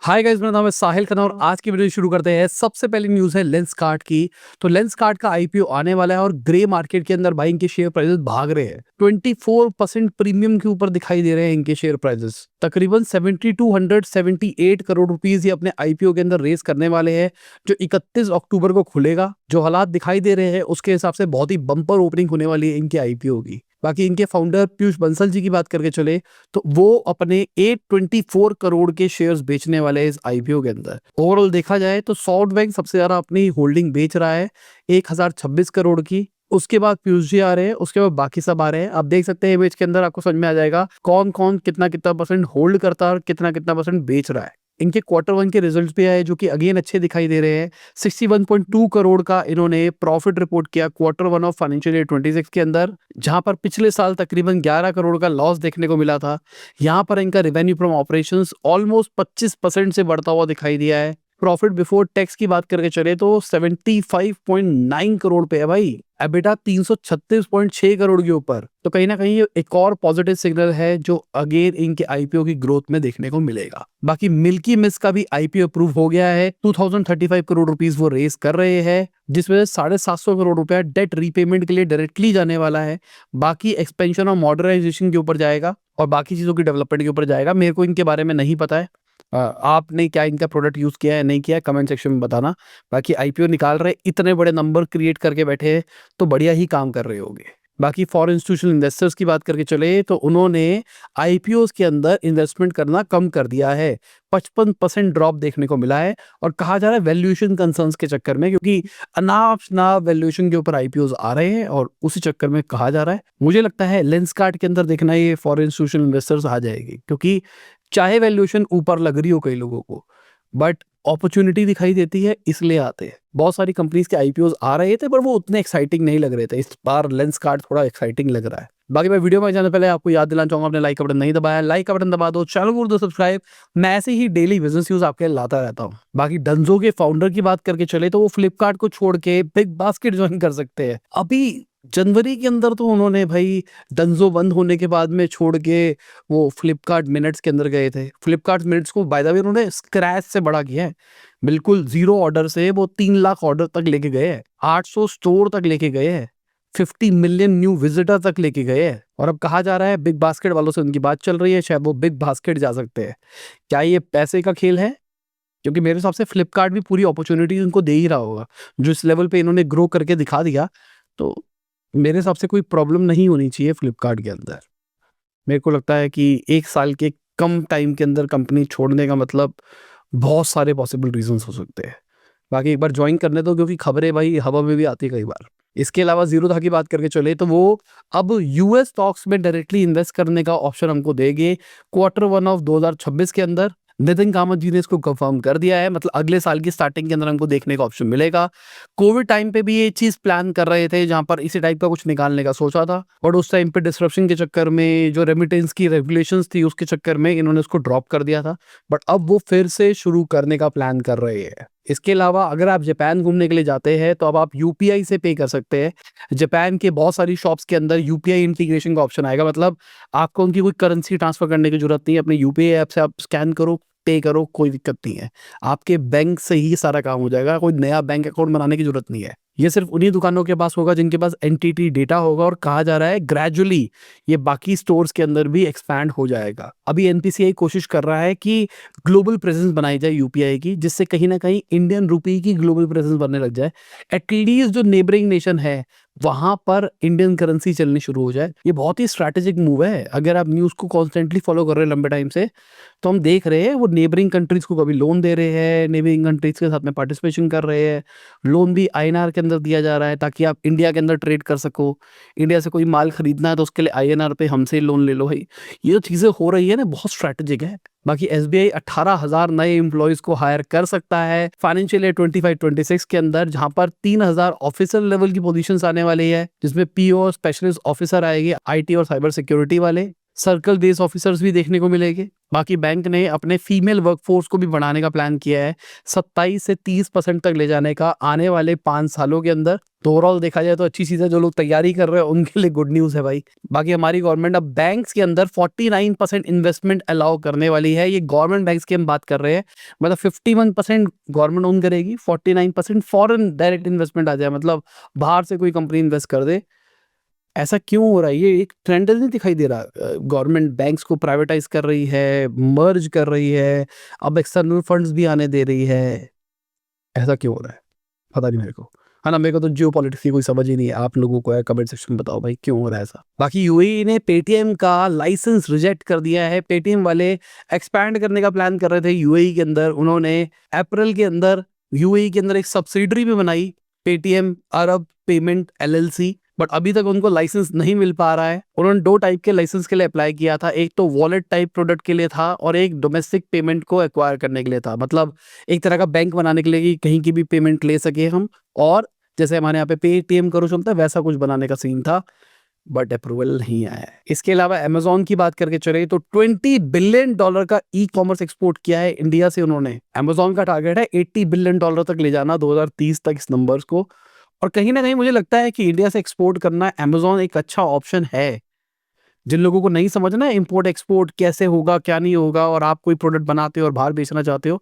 Hi guys, मेरा नाम है साहिल खन्ना और आज की वीडियो शुरू करते हैं। सबसे पहली न्यूज़ है लेंसकार्ट की। तो लेंसकार्ट का आईपीओ आने वाला है और ग्रे मार्केट के अंदर भाई इनके शेयर प्राइसेस भाग रहे हैं। 24% प्रीमियम के ऊपर दिखाई दे रहे हैं इनके शेयर प्राइसेस। तकरीबन 7278 करोड़ रुपीस ये अपने आईपीओ के अंदर रेस करने वाले हैं, जो 31 अक्टूबर को खुलेगा। जो हालात दिखाई दे रहे हैं उसके हिसाब से बहुत ही बम्पर ओपनिंग होने वाली है इनके आईपीओ की। बाकी इनके फाउंडर पीयूष बंसल जी की बात करके चले तो वो अपने 824 करोड़ के शेयर्स बेचने वाले हैं इस आईपीओ के अंदर। ओवरऑल देखा जाए तो सॉफ्टबैंक सबसे ज्यादा अपनी होल्डिंग बेच रहा है 1026 करोड़ की। उसके बाद पीयूष जी आ रहे हैं, उसके बाद बाकी सब आ रहे हैं। आप देख सकते हैं इमेज के अंदर, आपको समझ में आ जाएगा कौन कौन कितना कितना परसेंट होल्ड करता है और कितना कितना परसेंट बेच रहा है। इनके क्वार्टर वन के रिजल्ट्स भी आए जो कि अगेन अच्छे दिखाई दे रहे हैं। 61.2 करोड़ का इन्होंने प्रॉफिट रिपोर्ट किया quarter one of financial year 26 के अंदर, जहां पर पिछले साल तकरीबन 11 करोड़ का लॉस देखने को मिला था। यहां पर इनका रेवेन्यू फ्रॉम ऑपरेशंस ऑलमोस्ट 25% से बढ़ता हुआ दिखाई दिया है। प्रॉफिट बिफोर टैक्स की बात करके चले तो 75.9 करोड़ पे है भाई। एबिटा 336.6 करोड़ के ऊपर। तो कहीं ना कहीं ये एक और पॉजिटिव सिग्नल है जो अगेन इनके आईपीओ की ग्रोथ में देखने को मिलेगा। बाकी मिल्की मिस्ट का भी आईपीओ अप्रूव हो गया है। 2035 करोड़ रुपीस वो रेस कर रहे हैं, जिसमें 750 करोड़ रुपया डेट रीपेमेंट के लिए डायरेक्टली जाने वाला है। बाकी एक्सपेंशन और मॉडर्नाइजेशन के ऊपर जाएगा और बाकी चीजों की डेवलपमेंट के ऊपर जाएगा। मेरे को इनके बारे में नहीं पता है। आपने क्या इनका प्रोडक्ट यूज किया है नहीं किया है कमेंट सेक्शन में बताना। बाकी आईपीओ निकाल रहे, इतने बड़े नंबर क्रिएट करके बैठे हैं तो बढ़िया ही काम कर रहे होंगे। बाकी फॉरेन इंस्टीट्यूशनल इन्वेस्टर्स की बात करके चले तो उन्होंने आईपीओ के अंदर इन्वेस्टमेंट करना कम कर दिया है। 55% ड्रॉप देखने को मिला है और कहा जा रहा है वैल्यूएशन कंसर्न्स के चक्कर में, क्योंकि अनाप शनाप वैल्यूएशन के ऊपर आईपीओ आ रहे हैं और उसी चक्कर में कहा जा रहा है। मुझे लगता है लेंसकार्ट के अंदर देखना ये फॉरेन इंस्टीट्यूशनल इन्वेस्टर्स आ जाएगी, क्योंकि चाहे वैल्यूएशन ऊपर लग रही हो कई लोगों को, बट अपॉर्चुनिटी दिखाई देती है इसलिए आते हैं। बहुत सारी कंपनीज के आईपीओ आ रहे थे पर वो उतने एक्साइटिंग नहीं लग रहे थे। इस बार लेंसकार्ट थोड़ा एक्साइटिंग लग रहा है। बाकी मैं वीडियो में जाने पहले आपको याद दिलाना चाहूंगा, आपने लाइक का बटन नहीं दबाया, लाइक का बटन दबा दो, चैनल को कर दो सब्सक्राइब। मैं ऐसे ही डेली बिजनेस न्यूज आपके लिए लाता रहता हूँ। बाकी डंजो के फाउंडर की बात करके चले तो वो फ्लिपकार्ट को छोड़ के बिग बास्केट ज्वाइन कर सकते हैं। अभी जनवरी के अंदर तो उन्होंने भाई डंजो बंद होने के बाद में छोड़ के वो फ्लिपकार्ट मिनट्स के अंदर गए थे। फ्लिपकार्ट मिनट्स को बाय द वे उन्होंने स्क्रैच से बड़ा किया है, बिल्कुल जीरो ऑर्डर से वो 3 लाख ऑर्डर तक लेके गए हैं, 800 स्टोर तक लेके गए हैं, 50 मिलियन न्यू विजिटर तक लेके गए हैं। और अब कहा जा रहा है बिग बास्केट वालों से उनकी बात चल रही है, शायद वो बिग बास्केट जा सकते हैं। क्या ये पैसे का खेल है? क्योंकि मेरे हिसाब से फ्लिपकार्ट भी पूरी अपॉर्चुनिटी उनको दे ही रहा होगा। जो इस लेवल पे इन्होंने ग्रो करके दिखा दिया, तो मेरे हिसाब से कोई प्रॉब्लम नहीं होनी चाहिए फ्लिपकार्ट के अंदर। मेरे को लगता है कि 1 साल के कम टाइम के अंदर कंपनी छोड़ने का मतलब बहुत सारे पॉसिबल रीजंस हो सकते हैं। बाकी एक बार ज्वाइन करने दो, क्योंकि खबरें भाई हवा में भी आती है कई बार। इसके अलावा जीरोधा की बात करके चले तो वो अब यूएस स्टॉक्स में डायरेक्टली इन्वेस्ट करने का ऑप्शन हमको देंगे क्वार्टर वन ऑफ 2026 के अंदर। नितिन कामत जी ने इसको कंफर्म कर दिया है, मतलब अगले साल की स्टार्टिंग के अंदर हमको देखने का ऑप्शन मिलेगा। कोविड टाइम पे भी ये चीज प्लान कर रहे थे, जहां पर इसी टाइप का कुछ निकालने का सोचा था, बट उस टाइम पे डिस्ट्रप्शन के चक्कर में, जो रेमिटेंस की रेगुलेशंस थी उसके चक्कर में इन्होंने उसको ड्रॉप कर दिया था। बट अब वो फिर से शुरू करने का प्लान कर रहे हैं। इसके अलावा अगर आप जापान घूमने के लिए जाते हैं तो अब आप यूपीआई से पे कर सकते हैं। जापान के बहुत सारी शॉप्स के अंदर यूपीआई इंटीग्रेशन का ऑप्शन आएगा, मतलब आपको उनकी कोई करेंसी ट्रांसफर करने की जरूरत नहीं है। अपने यूपीआई ऐप से आप स्कैन करो, पे करो, कोई दिक्कत नहीं है। आपके बैंक से ही सारा काम हो जाएगा, कोई नया बैंक अकाउंट बनाने की जरूरत नहीं है। ये सिर्फ उन्हीं दुकानों के पास होगा जिनके पास एनटीटी डेटा होगा, और कहा जा रहा है ग्रेजुअली ये बाकी स्टोर्स के अंदर भी एक्सपैंड हो जाएगा। अभी एनपीसीआई कोशिश कर रहा है कि ग्लोबल प्रेजेंस बनाई जाए यूपीआई की, जिससे कहीं ना कहीं इंडियन रुपी की ग्लोबल प्रेजेंस बनने लग जाए। एटलीस्ट जो नेबरिंग नेशन है वहां पर इंडियन करेंसी चलनी शुरू हो जाए। ये बहुत ही स्ट्रैटेजिक मूव है। अगर आप न्यूज को कॉन्स्टेंटली फॉलो कर रहे हैं लंबे टाइम से, तो हम देख रहे हैं वो नेबरिंग कंट्रीज को कभी लोन दे रहे हैं, नेबरिंग कंट्रीज के साथ में पार्टिसिपेशन कर रहे हैं। लोन भी आईएनआर के अंदर दिया जा रहा है ताकि आप इंडिया के अंदर ट्रेड कर सको। इंडिया से कोई माल खरीदना है तो उसके लिए आईएनआर पे हमसे लोन ले लो भाई। ये जो चीजें हो रही है ना, बहुत स्ट्रैटेजिक है। बाकी एसबीआई 18,000 नए एम्प्लॉयज को हायर कर सकता है फाइनेंशियल ईयर 25-26 के अंदर, जहां पर 3,000 ऑफिसर लेवल की पोजीशंस आने वाली है, जिसमें पीओ स्पेशलिस्ट ऑफिसर आएंगे, आईटी और साइबर सिक्योरिटी वाले। सर्कल बेस ऑफिसर्स भी देखने को मिलेंगे। बाकी बैंक ने अपने फीमेल वर्कफोर्स को भी बढ़ाने का प्लान किया है, 27 से 30% तक ले जाने का आने वाले 5 सालों के अंदर। तो ओवरऑल देखा जाए तो अच्छी चीज़ है, जो लोग तैयारी कर रहे हैं उनके लिए गुड न्यूज़ है भाई। बाकी हमारी गवर्नमेंट अब बैंक्स के अंदर 49% इन्वेस्टमेंट अलाउ करने वाली है। ये गवर्नमेंट बैंक्स की हम बात कर रहे हैं, मतलब 51% गवर्नमेंट ओन करेगी, 49% फॉरेन डायरेक्ट इन्वेस्टमेंट आ जाए, मतलब बाहर से कोई कंपनी इन्वेस्ट कर दे। ऐसा क्यों हो रहा है? ये एक ट्रेंड नहीं दिखाई दे रहा? गवर्नमेंट बैंक्स को प्राइवेटाइज कर रही है, मर्ज कर रही है, अब एक्सटर्नल फंड्स भी आने दे रही है। ऐसा क्यों हो रहा है? पता नहीं मेरे को, है ना। मेरे को तो जियो पॉलिटिक्स की कोई समझ ही नहीं है। आप लोगों को है, कमेंट सेक्शन में बताओ भाई क्यों हो रहा है ऐसा। बाकी यूएई ने पेटीएम का लाइसेंस रिजेक्ट कर दिया है। पेटीएम वाले एक्सपैंड करने का प्लान कर रहे थे यूएई के अंदर। उन्होंने अप्रैल के अंदर यूएई के अंदर एक सब्सिडरी भी बनाई, Paytm Arab payment LLC, but अभी तक उनको लाइसेंस नहीं मिल पा रहा है। उन्होंने 2 टाइप के लाइसेंस के लिए अप्लाई किया था, एक तो वॉलेट टाइप प्रोडक्ट के लिए था और एक डोमेस्टिक पेमेंट को एक्वायर करने के लिए था। मतलब एक तरह का बैंक बनाने के लिए कि कहीं की भी पेमेंट ले सके हम, और जैसे हमारे यहाँ पे पेटीएम करो चलता है वैसा कुछ बनाने का सीन था, बट अप्रूवल नहीं आया है। इसके अलावा अमेजोन की बात करके चले तो $20 बिलियन का ई कॉमर्स एक्सपोर्ट किया है इंडिया से उन्होंने। अमेजोन का टारगेट है $80 बिलियन तक ले जाना 2030 तक इस नंबर्स को। और कहीं ना कहीं मुझे लगता है कि इंडिया से एक्सपोर्ट करना अमेजोन एक अच्छा ऑप्शन है। जिन लोगों को नहीं समझना इंपोर्ट एक्सपोर्ट कैसे होगा क्या नहीं होगा, और आप कोई प्रोडक्ट बनाते हो और बाहर बेचना चाहते हो,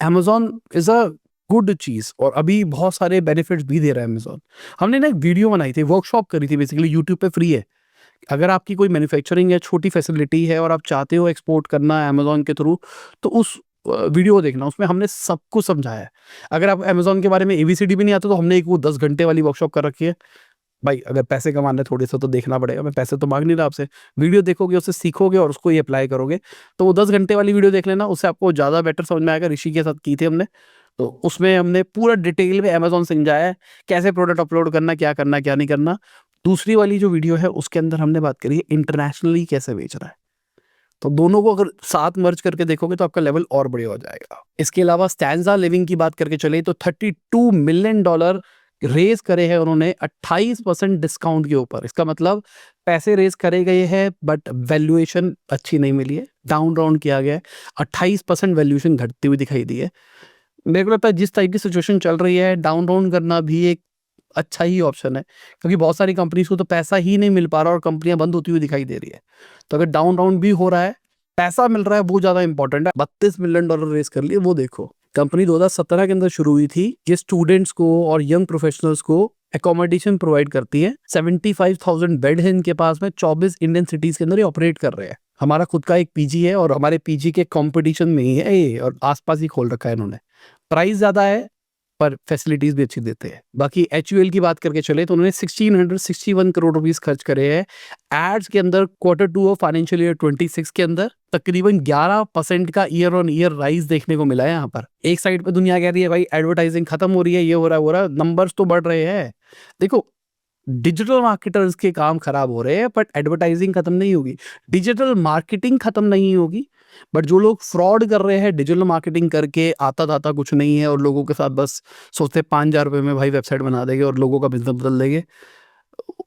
अमेजोन इज अ गुड चीज, और अभी बहुत सारे बेनिफिट्स भी दे रहा है अमेजोन। हमने ना एक वीडियो बनाई थी, वर्कशॉप करी थी, बेसिकली यूट्यूब पे फ्री है। अगर आपकी कोई मैन्युफैक्चरिंग या छोटी फैसिलिटी है और आप चाहते हो एक्सपोर्ट करना अमेजोन के थ्रू, तो उस वीडियो को देखना, उसमें हमने सब कुछ समझाया है। अगर आप अमेजोन के बारे में एबीसीडी भी नहीं आता तो हमने एक वो 10 घंटे वाली वर्कशॉप कर रखी है। भाई अगर पैसे कमाने थोड़े से तो देखना पड़ेगा, मैं पैसे तो मांग नहीं रहा आपसे। वीडियो देखोगे, उससे सीखोगे और उसको ही अप्लाई करोगे, तो वो 10 घंटे वाली वीडियो देख लेना, उससे आपको ज़्यादा बेटर समझ में आएगा। ऋषि के साथ की थी हमने, तो उसमें हमने पूरा डिटेल में अमेजोन समझाया है, कैसे प्रोडक्ट अपलोड करना, क्या नहीं करना। दूसरी वाली जो वीडियो है उसके अंदर हमने बात करी है इंटरनेशनली कैसे बेच रहा है। तो दोनों को अगर साथ मर्ज करके देखोगे तो आपका लेवल और बढ़िया हो जाएगा। इसके अलावा स्टैंजा लिविंग की बात करके चले तो $32 मिलियन रेज करे हैं उन्होंने 28% डिस्काउंट के ऊपर। इसका मतलब पैसे रेज करे गए हैं बट वैल्यूएशन अच्छी नहीं मिली है, डाउन राउंड किया गया है, 28% वैल्यूएशन घटती हुई दिखाई दी है। मेरे को लगता है जिस टाइप की सिचुएशन चल रही है, डाउन राउंड करना भी एक अच्छा ही ऑप्शन है, क्योंकि बहुत सारी कंपनीज को तो पैसा ही नहीं मिल पा रहा और कंपनियां बंद होती हुई दिखाई दे रही है। तो अगर डाउन राउंड भी हो रहा है, पैसा मिल रहा है, वो ज्यादा इंपॉर्टेंट है। $32 मिलियन रेस कर लिए, वो देखो। कंपनी 2017 के अंदर शुरू हुई थी। ये स्टूडेंट्स को और यंग प्रोफेशनल्स को एकोमोडेशन प्रोवाइड करती है। 75,000 बेड है इनके पास में, 24 इंडियन सिटीज के अंदर ये ऑपरेट कर रहे हैं। हमारा खुद का एक पीजी है और हमारे पीजी के कंपटीशन में ही है ये, और आसपास ही खोल रखा है इन्होंने। प्राइस ज्यादा है पर फैसिलिटीज भी अच्छी देते हैं। बाकी एचयूएल की बात करके चले तो उन्होंने 1661 करोड़ रुपीस खर्च करे हैं एड्स के अंदर। Q2 ऑफ फाइनेंशियल ईयर 26 के अंदर तकरीबन 11% का ईयर ऑन ईयर राइज देखने को मिला है। यहाँ पर एक साइड पे दुनिया कह रही है भाई एडवर्टाइजिंग खत्म हो रही है, ये हो रहा है, नंबर्स तो बढ़ रहे हैं। देखो, डिजिटल मार्केटर्स के काम खराब हो रहे हैं बट एडवर्टाइजिंग खत्म नहीं होगी, डिजिटल मार्केटिंग खत्म नहीं होगी। बट जो लोग फ्रॉड कर रहे हैं डिजिटल मार्केटिंग करके, आता दाता कुछ नहीं है और लोगों के साथ बस सोचते 5,000 रुपए में भाई वेबसाइट बना देंगे और लोगों का बिजनेस बदल देंगे,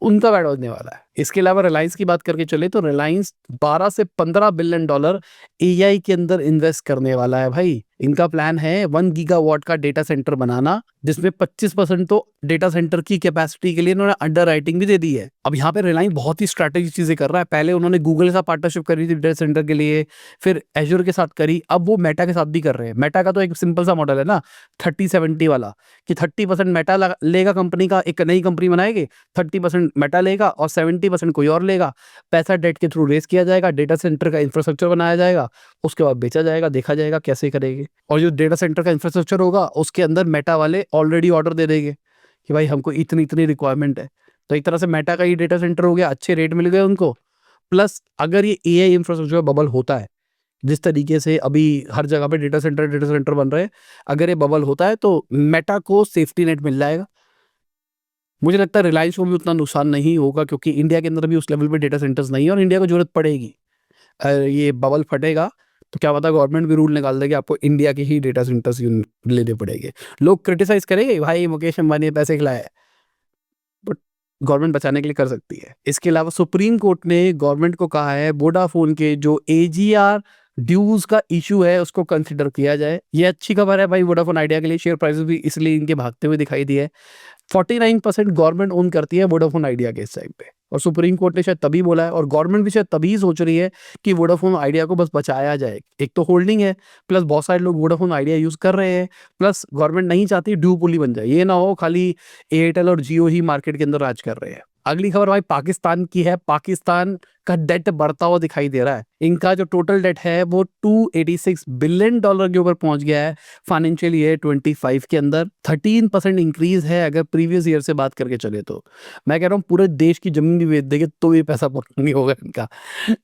उनका बैड होने वाला है। इसके अलावा रिलायंस की बात करके चले तो रिलायंस 12 से $15 बिलियन एआई के अंदर इन्वेस्ट करने वाला है भाई। इनका प्लान है 1 गीगावाट का डेटा सेंटर बनाना, जिसमें 25% तो डेटा सेंटर की कैपेसिटी के लिए इन्होंने अंडर राइटिंग भी दे दी है। अब यहाँ पे रिलायंस बहुत ही स्ट्रैटेजिक चीजें कर रहा है। पहले उन्होंने गूगल के साथ पार्टनरशिप करी थी डेटा सेंटर के लिए, फिर एज्योर के साथ करी, अब वो मेटा के साथ भी कर रहे हैं। मेटा का तो एक सिंपल सा मॉडल है ना, 30-70 वाला, कि 30% मेटा लेगा कंपनी का, एक नई कंपनी बनाएगी, 30% मेटा लेगा और 70% कोई और लेगा। पैसा डेट के थ्रू रेस किया जाएगा, डेटा सेंटर का इंफ्रास्ट्रक्चर बनाया जाएगा, उसके बाद बेचा जाएगा, देखा जाएगा कैसे करेंगे। और जो डेटा सेंटर का इंफ्रास्ट्रक्चर होगा उसके अंदर मेटा वाले ऑलरेडी ऑर्डर दे देंगे कि भाई हमको इतनी इतनी रिक्वायरमेंट है। तो एक तरह से मेटा का ही डेटा सेंटर हो गया, अच्छे रेट मिल गए उनको। प्लस अगर ये एआई इंफ्रास्ट्रक्चर बबल होता है, जिस तरीके से अभी हर जगह पे डेटा सेंटर बन रहे हैं, अगर ये बबल होता है तो मेटा को सेफ्टी नेट मिल जाएगा। मुझे लगता है रिलायंस को भी उतना नुकसान नहीं होगा, क्योंकि इंडिया के अंदर भी उस लेवल पे डेटा सेंटर्स नहीं है और इंडिया को जरूरत पड़ेगी। ये बबल फटेगा तो क्या पता गवर्नमेंट भी रूल निकाल देगी आपको इंडिया के ही डेटा सेंटर्स लेने पड़ेंगे। लोग क्रिटिसाइज करेंगे भाई मुकेश अंबानी ने पैसे खिलाए, बट गवर्नमेंट बचाने के लिए कर सकती है। इसके अलावा सुप्रीम कोर्ट ने गवर्नमेंट को कहा है वोडाफोन के जो एजीआर ड्यूज का इशू है उसको कंसिडर किया जाए। ये अच्छी खबर है भाई वोडाफोन आइडिया के लिए। शेयर प्राइसेस भी इसलिए इनके भागते हुए दिखाई दिए। 49% गवर्नमेंट ओन करती है वोडाफोन आइडिया के इस टाइम पे, और सुप्रीम कोर्ट ने शायद तभी बोला है, और गवर्नमेंट भी शायद तभी सोच रही है कि वोडाफोन आइडिया को बस बचाया जाए। एक तो होल्डिंग है, प्लस बहुत सारे लोग वोडाफोन आइडिया यूज कर रहे हैं, प्लस गवर्नमेंट नहीं चाहती ड्यूपोली बन जाए। ये ना हो खाली एयरटेल और जियो ही मार्केट के अंदर राज कर रहे हैं। अगली खबर भाई पाकिस्तान की है। पाकिस्तान का डेट बढ़ता हुआ दिखाई दे रहा है। इनका जो टोटल डेट है वो $286 बिलियन के ऊपर पहुंच गया है फाइनेंशियल ईयर 25 के अंदर। 13% इंक्रीज है अगर प्रीवियस ईयर से बात करके चले तो। मैं कह रहा हूँ पूरे देश की जमीन भी बेच देंगे तो ये पैसा नहीं होगा इनका।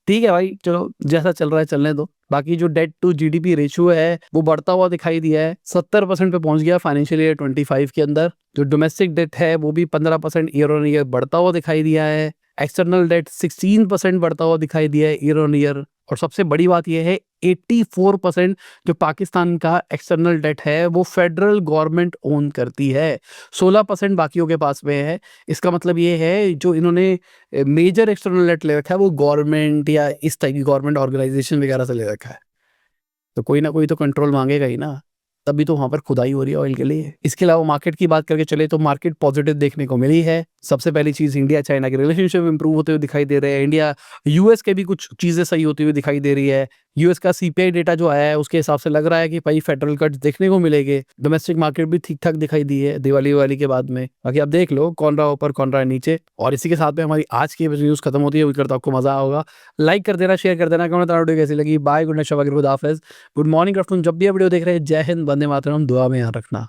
ठीक है भाई, चलो जैसा चल रहा है चलने दो। बाकी जो डेट टू जीडीपी रेशियो है वो बढ़ता हुआ दिखाई दिया है, 70% पे पहुंच गया फाइनेंशियल ईयर 25 के अंदर। जो डोमेस्टिक डेट है वो भी 15% ईयर ऑन ईयर बढ़ता हुआ दिखाई दिया है। एक्सटर्नल डेट 16% बढ़ता हुआ दिखाई दिया है ईयर ऑन ईयर। और सबसे बड़ी बात यह है 84% जो पाकिस्तान का एक्सटर्नल डेट है वो फेडरल गवर्नमेंट ओन करती है, 16% बाकियों के पास में है। इसका मतलब ये है जो इन्होंने मेजर एक्सटर्नल डेट ले रखा है वो गवर्नमेंट या इस टाइप की गवर्नमेंट ऑर्गेनाइजेशन वगैरह से ले रखा है, तो कोई ना कोई तो कंट्रोल मांगेगा ही ना, तभी तो वहां पर खुदाई हो रही है ऑयल के लिए। इसके अलावा मार्केट की बात करके चले तो मार्केट पॉजिटिव देखने को मिली है। सबसे पहली चीज इंडिया चाइना के रिलेशनशिप इंप्रूव होते हुए दिखाई दे रहे हैं। इंडिया यूएस के भी कुछ चीजें सही होती हुई दिखाई दे रही है। यूएस का सीपीआई डेटा जो आया है उसके हिसाब से लग रहा है कि भाई फेडरल कट देखने को मिलेंगे। डोमेस्टिक मार्केट भी ठीक ठाक दिखाई दी है दिवाली के बाद में। बाकी आप देख लो कौन रहा ऊपर कौन रहा नीचे। और इसी के साथ में हमारी आज की न्यूज खत्म होती है। उम्मीद करता हूं आपको मजा होगा। लाइक कर देना, शेयर कर देना, कमेंट वीडियो कैसी लगी। बाय, गुड नाइट, शब, खुदा हाफिज़, गुड मॉर्निंग, आफ्टरनून, जब भी वीडियो देख रहे हैं। जय हिंद, वंदे मातरम, दुआ में याद रखना।